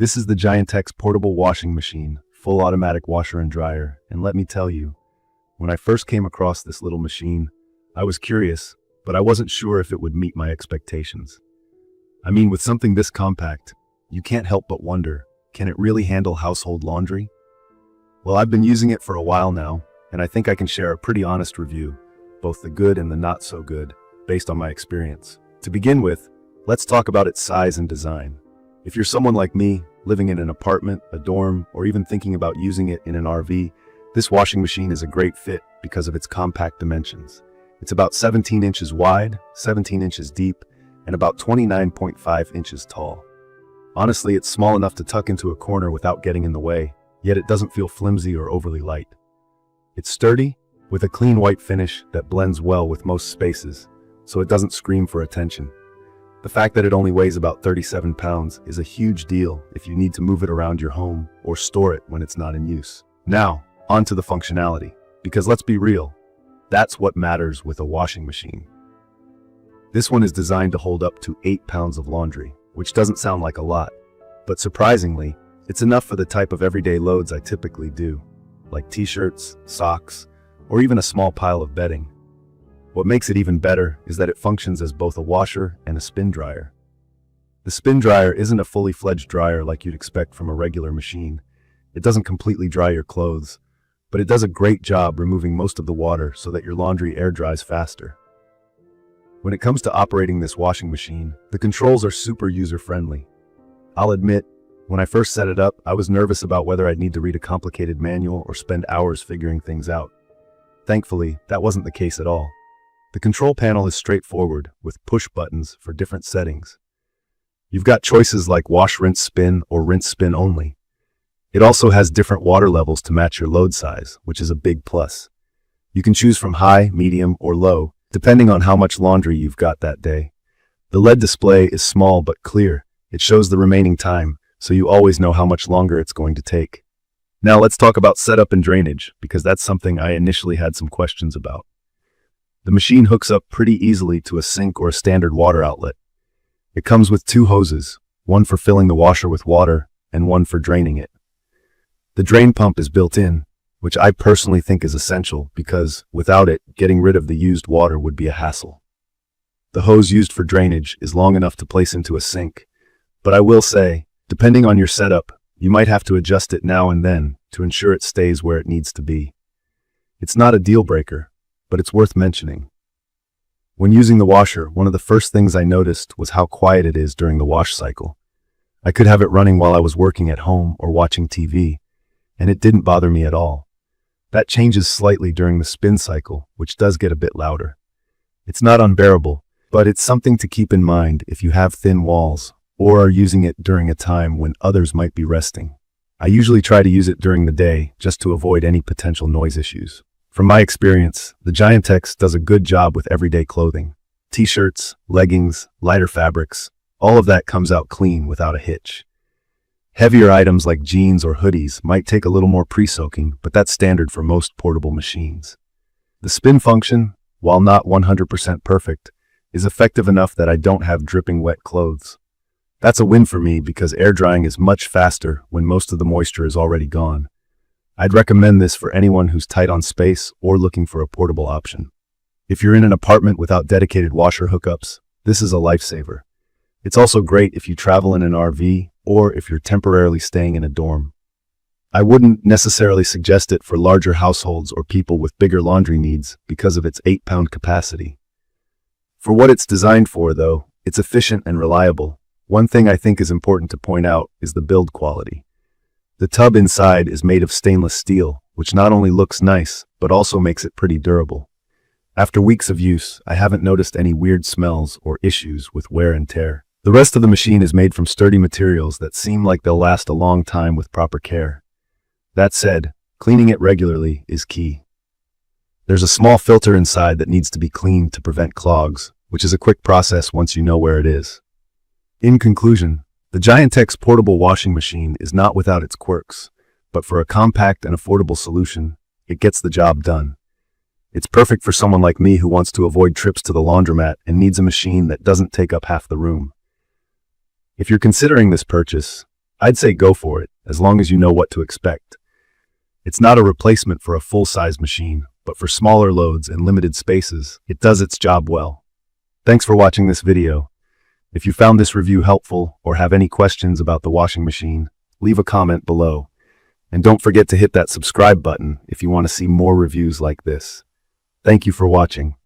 This is the Giantex Portable Washing Machine, full automatic washer and dryer, and let me tell you, when I first came across this little machine, I was curious, but I wasn't sure if it would meet my expectations. I mean, with something this compact, you can't help but wonder, can it really handle household laundry? Well, I've been using it for a while now, and I think I can share a pretty honest review, both the good and the not so good, based on my experience. To begin with, let's talk about its size and design. If you're someone like me, living in an apartment, a dorm, or even thinking about using it in an RV, this washing machine is a great fit because of its compact dimensions. It's about 17 inches wide, 17 inches deep, and about 29.5 inches tall. Honestly, it's small enough to tuck into a corner without getting in the way, yet it doesn't feel flimsy or overly light. It's sturdy, with a clean white finish that blends well with most spaces, so it doesn't scream for attention. The fact that it only weighs about 37 pounds is a huge deal if you need to move it around your home or store it when it's not in use. Now, on to the functionality, because let's be real, that's what matters with a washing machine. This one is designed to hold up to 8 pounds of laundry, which doesn't sound like a lot, but surprisingly, it's enough for the type of everyday loads I typically do, like t-shirts, socks, or even a small pile of bedding. What makes it even better is that it functions as both a washer and a spin dryer. The spin dryer isn't a fully fledged dryer like you'd expect from a regular machine. It doesn't completely dry your clothes, but it does a great job removing most of the water so that your laundry air dries faster. When it comes to operating this washing machine, the controls are super user-friendly. I'll admit, when I first set it up, I was nervous about whether I'd need to read a complicated manual or spend hours figuring things out. Thankfully, that wasn't the case at all. The control panel is straightforward, with push buttons for different settings. You've got choices like wash, rinse, spin, or rinse, spin only. It also has different water levels to match your load size, which is a big plus. You can choose from high, medium, or low, depending on how much laundry you've got that day. The LED display is small but clear. It shows the remaining time, so you always know how much longer it's going to take. Now let's talk about setup and drainage, because that's something I initially had some questions about. The machine hooks up pretty easily to a sink or a standard water outlet. It comes with 2 hoses, one for filling the washer with water and one for draining it. The drain pump is built in, which I personally think is essential because, without it, getting rid of the used water would be a hassle. The hose used for drainage is long enough to place into a sink, but I will say, depending on your setup, you might have to adjust it now and then to ensure it stays where it needs to be. It's not a deal breaker, but it's worth mentioning. When using the washer, one of the first things I noticed was how quiet it is during the wash cycle. I could have it running while I was working at home or watching TV, and it didn't bother me at all. That changes slightly during the spin cycle, which does get a bit louder. It's not unbearable, but it's something to keep in mind if you have thin walls or are using it during a time when others might be resting. I usually try to use it during the day just to avoid any potential noise issues. From my experience, the Giantex does a good job with everyday clothing. T-shirts, leggings, lighter fabrics, all of that comes out clean without a hitch. Heavier items like jeans or hoodies might take a little more pre-soaking, but that's standard for most portable machines. The spin function, while not 100% perfect, is effective enough that I don't have dripping wet clothes. That's a win for me because air drying is much faster when most of the moisture is already gone. I'd recommend this for anyone who's tight on space or looking for a portable option. If you're in an apartment without dedicated washer hookups, this is a lifesaver. It's also great if you travel in an RV or if you're temporarily staying in a dorm. I wouldn't necessarily suggest it for larger households or people with bigger laundry needs because of its 8-pound capacity. For what it's designed for, though, it's efficient and reliable. One thing I think is important to point out is the build quality. The tub inside is made of stainless steel, which not only looks nice, but also makes it pretty durable. After weeks of use, I haven't noticed any weird smells or issues with wear and tear. The rest of the machine is made from sturdy materials that seem like they'll last a long time with proper care. That said, cleaning it regularly is key. There's a small filter inside that needs to be cleaned to prevent clogs, which is a quick process once you know where it is. In conclusion, the Giantex Portable Washing Machine is not without its quirks, but for a compact and affordable solution, it gets the job done. It's perfect for someone like me who wants to avoid trips to the laundromat and needs a machine that doesn't take up half the room. If you're considering this purchase, I'd say go for it, as long as you know what to expect. It's not a replacement for a full-size machine, but for smaller loads and limited spaces, it does its job well. Thanks for watching this video. If you found this review helpful or have any questions about the washing machine, leave a comment below. And don't forget to hit that subscribe button if you want to see more reviews like this. Thank you for watching.